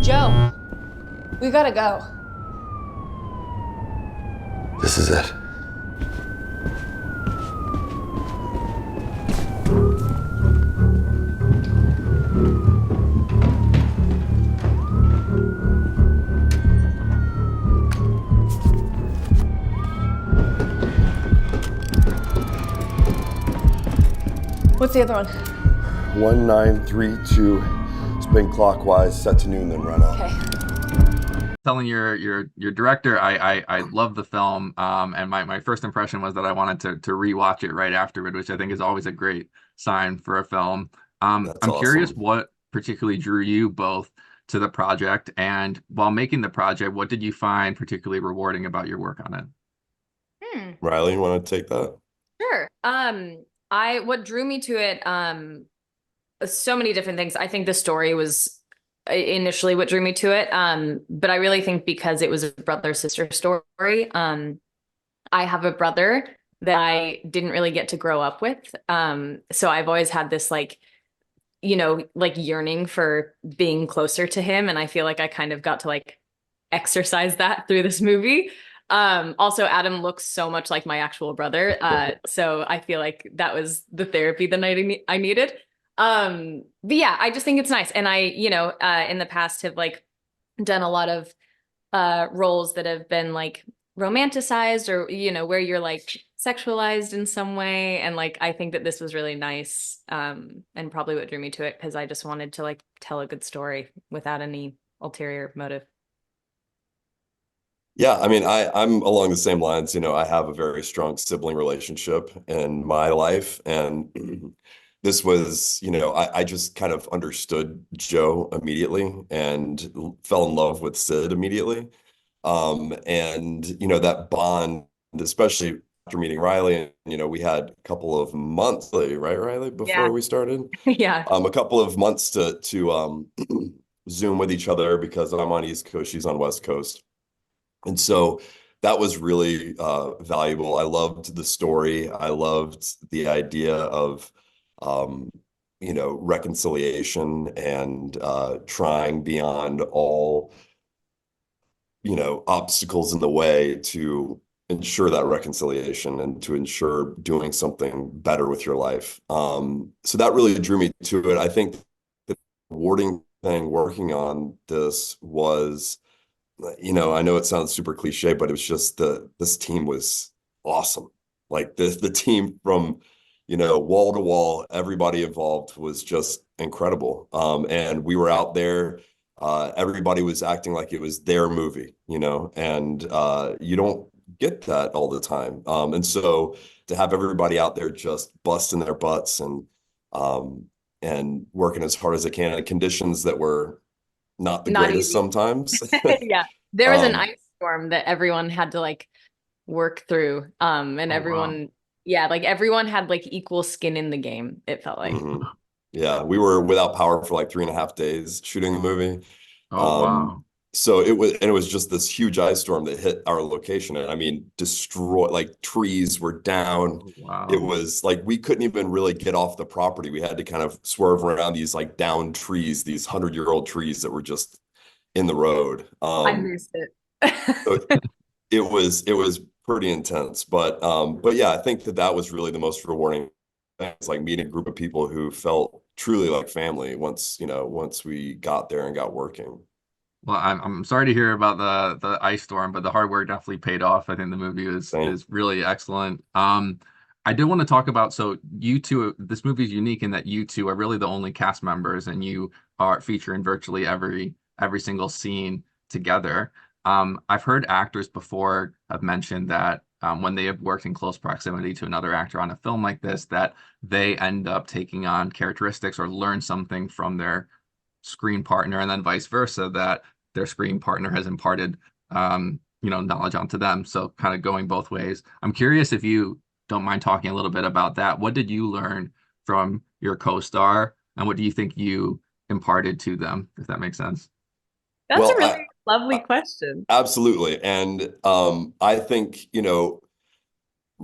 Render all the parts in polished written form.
Joe, we gotta go. This is it. What's the other one? 1932. Spin clockwise, set to noon, then run out. Okay. Telling your director, I love the film, and my first impression was that I wanted to rewatch it right afterward, which I think is always a great sign for a film. That's I'm curious awesome. what particularly drew you both to the project, and while making the project, what did you find particularly rewarding about your work on it? Hmm. Riley, you want to take that? Sure. What drew me to it, so many different things. I think the story was initially what drew me to it. But I really think because it was a brother-sister story. I have a brother that I didn't really get to grow up with. So I've always had this like yearning for being closer to him. And I feel like I kind of got to like exercise that through this movie. Also Adam looks so much like my actual brother. So I feel like that was the therapy that I needed. But yeah, I just think it's nice. And in the past have like done a lot of roles that have been like romanticized or where you're like sexualized in some way, and like I think that this was really nice, and probably what drew me to it because I just wanted to like tell a good story without any ulterior motive. Yeah, I mean, I'm along the same lines. I have a very strong sibling relationship in my life, and this was, I just kind of understood Joe immediately and fell in love with Sid immediately. And that bond, especially after meeting Riley, and we had a couple of months, right, Riley, before Yeah. we started, Yeah. a couple of months to Zoom with each other because I'm on East Coast, she's on West Coast. And so that was really valuable. I loved the story. I loved the idea of, um, reconciliation and trying beyond all, obstacles in the way to ensure that reconciliation and to ensure doing something better with your life. So that really drew me to it. I think the rewarding thing working on this was, I know it sounds super cliche, but it was just this team was awesome. Like the team from, wall to wall, everybody involved was just incredible. And we were out there, everybody was acting like it was their movie, and you don't get that all the time. And so to have everybody out there just busting their butts um, and working as hard as they can in conditions that were not the Not greatest easy. sometimes. Yeah. There was an Um, ice storm that everyone had to like work through. And Oh wow. everyone, yeah, like everyone had like equal skin in the game, it felt like. mhm. Yeah, we were without power for like 3.5 days shooting the movie. Oh Um, wow. so it was just this huge ice storm that hit our location, and I mean, destroy like trees were down. Oh It wow. was like we couldn't even really get off the property. We had to kind of swerve around these like down trees, these 100-year-old trees that were just in the road. I missed it. So it was pretty intense, but yeah, I think that was really the most rewarding thing. It's like meeting a group of people who felt truly like family once we got there and got working. Well, I'm sorry to hear about the ice storm, but the hard work definitely paid off. I think the movie Thank is really excellent. I did want to talk about, so you two, this movie is unique in that you two are really the only cast members, and you are featuring virtually every single scene together. I've heard actors before have mentioned that when they have worked in close proximity to another actor on a film like this, that they end up taking on characteristics or learn something from their screen partner, and then vice versa, that their screen partner has imparted knowledge onto them. So kind of going both ways. I'm curious if you don't mind talking a little bit about that. What did you learn from your co-star, and what do you think you imparted to them, if that makes sense? That's a well. really lovely I question. absolutely, and I think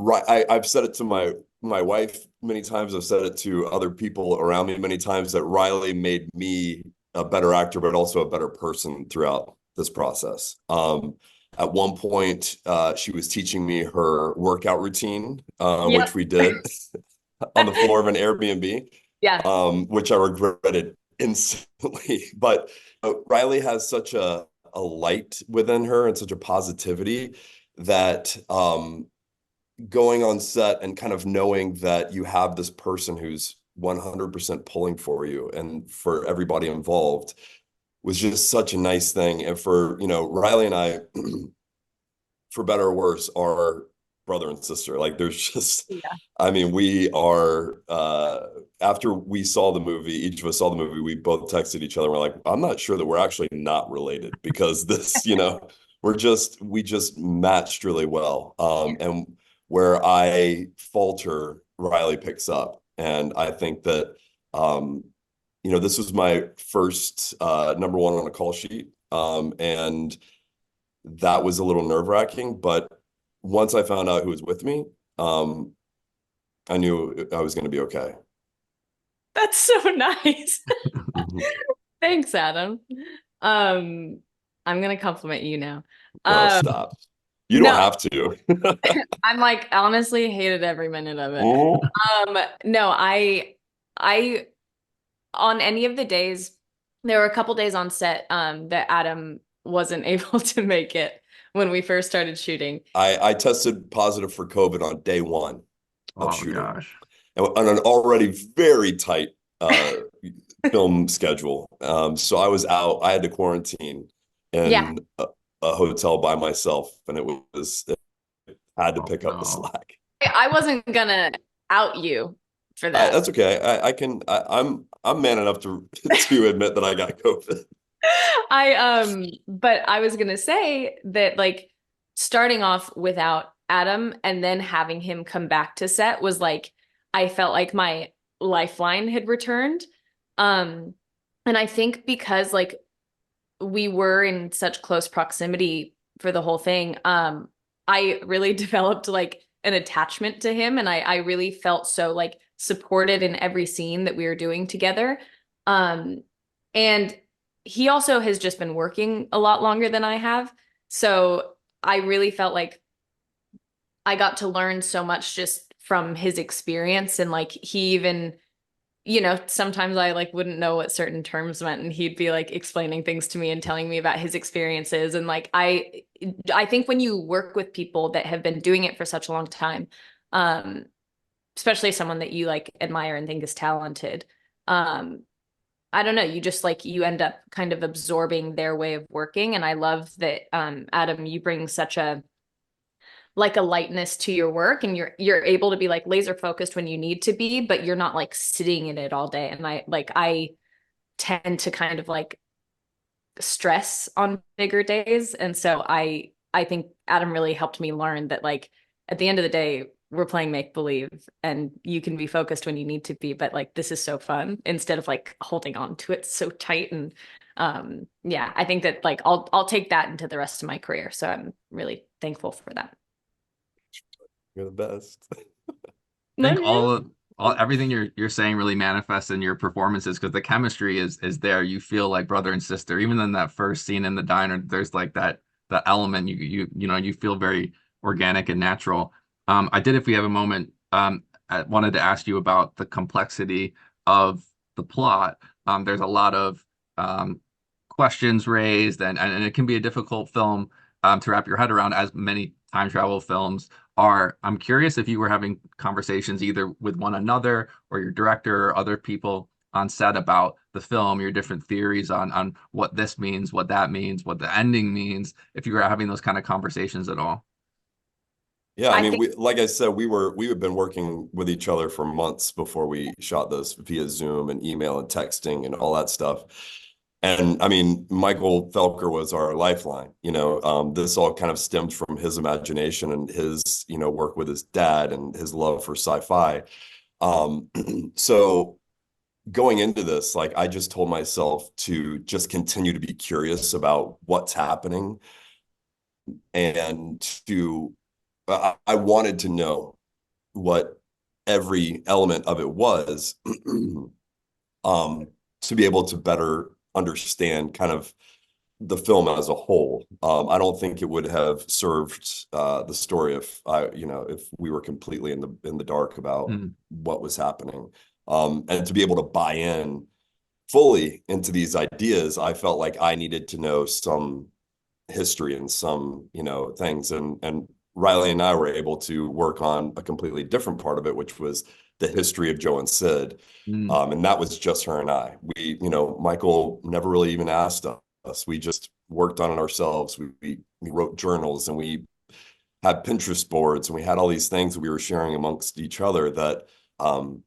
right, I've said it to my wife many times. I've said it to other people around me many times that Riley made me a better actor, but also a better person throughout this process. At one point, she was teaching me her workout routine, which Yep. we did on the floor of an Airbnb, Yeah. which I regretted instantly. But Riley has such a light within her and such a positivity that going on set and kind of knowing that you have this person who's 100% pulling for you and for everybody involved was just such a nice thing. And for, Riley and I, for better or worse, are brother and sister. Like there's just, Yeah. I mean, we are, after we saw the movie, each of us saw the movie, we both texted each other. We're like, I'm not sure that we're actually not related because this, we just matched really well. And where I falter, Riley picks up. And I think that, this was my first number one on a call sheet. And that was a little nerve-wracking, but once I found out who was with me, I knew I was going to be okay. That's so nice. Mhm. Thanks, Adam. Um, I'm gonna compliment you now. No, Um, stop. You don't no, have to. I'm like honestly hated every minute of it. Oh, No, I on any of the days, there were a couple days on set that Adam wasn't able to make it when we first started shooting. I tested positive for COVID on day one of Oh shooting gosh. and on an already very tight film schedule. So I was out. I had to quarantine Yeah. in a hotel by myself, and it had to Oh pick up the no. slack. I wasn't gonna out you for that. That's okay. I'm man enough to to admit that I got COVID. But I was gonna say that like starting off without Adam and then having him come back to set was like I felt like my lifeline had returned. Um, and I think because like we were in such close proximity for the whole thing, I really developed like an attachment to him and I really felt so like supported in every scene that we were doing together. Um, and he also has just been working a lot longer than I have. So I really felt like I got to learn so much just from his experience and like he even sometimes I like wouldn't know what certain terms meant and he'd be like explaining things to me and telling me about his experiences and like I think when you work with people that have been doing it for such a long time, um especially someone that you like admire and think is talented, um I don't know, you just like you end up kind of absorbing their way of working and I love that Adam you bring such a like a lightness to your work and you're able to be like laser focused when you need to be, but you're not like sitting in it all day. And I tend to kind of like stress on bigger days. And so I think Adam really helped me learn that like at the end of the day, we're playing make believe and you can be focused when you need to be, but like this is so fun instead of like holding on to it so tight. And yeah, I think that like I'll take that into the rest of my career. So I'm really thankful for that. You're the best. I think Love you. all everything you're saying really manifests in your performances because the chemistry is there. You feel like brother and sister. Even in that first scene in the diner, there's like that element you feel very organic and natural. I did, if we have a moment, I wanted to ask you about the complexity of the plot. There's a lot of questions raised, and it can be a difficult film to wrap your head around, as many time travel films are. I'm curious if you were having conversations either with one another or your director or other people on set about the film, your different theories on what this means, what that means, what the ending means, if you were having those kind of conversations at all. Yeah, I I mean, think like I said, we had been working with each other for months before we shot this via Zoom and email and texting and all that stuff. And I mean, Michael Felker was our lifeline. This all kind of stemmed from his imagination and his, work with his dad and his love for sci-fi. Um, so going into this, like I just told myself to just continue to be curious about what's happening and I wanted to know what every element of it was, to be able to better understand kind of the film as a whole. I don't think it would have served the story if we were completely in the dark about what was happening. And to be able to buy in fully into these ideas, I felt like I needed to know some history and some, things. And Riley and I were able to work on a completely different part of it, which was the history of Joe and Sid. Mm. And that was just her and I. Michael never really even asked us. We just worked on it ourselves. We wrote journals, and we had Pinterest boards, and we had all these things that we were sharing amongst each other that,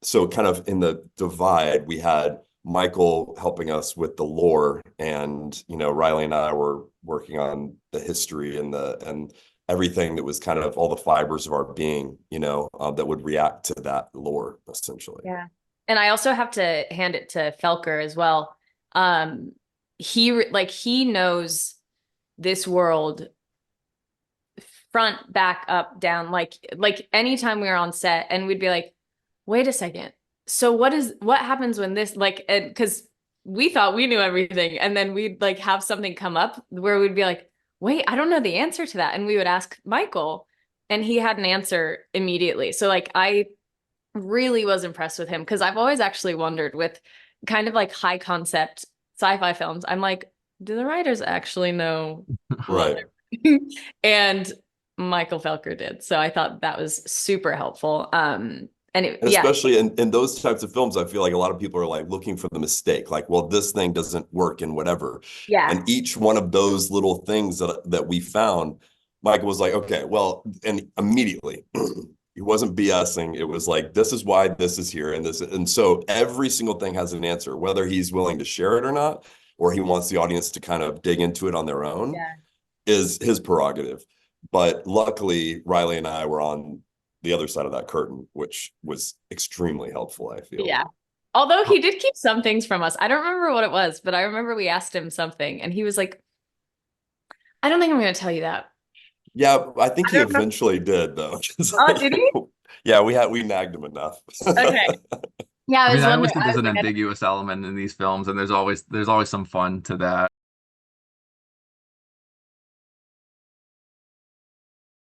so kind of in the divide, we had Michael helping us with the lore, and, Riley and I were working on the history and everything that was kind of all the fibers of our being, that would react to that lore, essentially. Yeah. And I also have to hand it to Felker as well. He knows this world front, back, up, down. Like anytime we were on set and we'd be like, wait a second. So what happens when this, because we thought we knew everything, and then we'd like have something come up where we'd be like, wait, I don't know the answer to that. And we would ask Michael, and he had an answer immediately. So like I really was impressed with him, because I've always actually wondered with kind of like high concept sci-fi films, I'm like, do the writers actually know what Right. they're doing? And Michael Felker did. So I thought that was super helpful. And especially in those types of films, I feel like a lot of people are like looking for the mistake, like, well, this thing doesn't work in whatever. Yeah. And each one of those little things that we found, Michael was like, okay, well, and immediately he wasn't BSing. It was like, this is why this is here. And so every single thing has an answer, whether he's willing to share it or not, or he wants the audience to kind of dig into it on their own, Yeah. is his prerogative. But luckily, Riley and I were on the other side of that curtain, which was extremely helpful, I feel. Yeah. Although he did keep some things from us. I don't remember what it was, but I remember we asked him something and he was like, I don't think I'm going to tell you that. Yeah, I think I he don't know. eventually did, though. Oh, did he? Yeah, we nagged him enough. Okay. Yeah, I I mean, was I wondering. always think I there's was an like, ambiguous element in these films, and there's always some fun to that.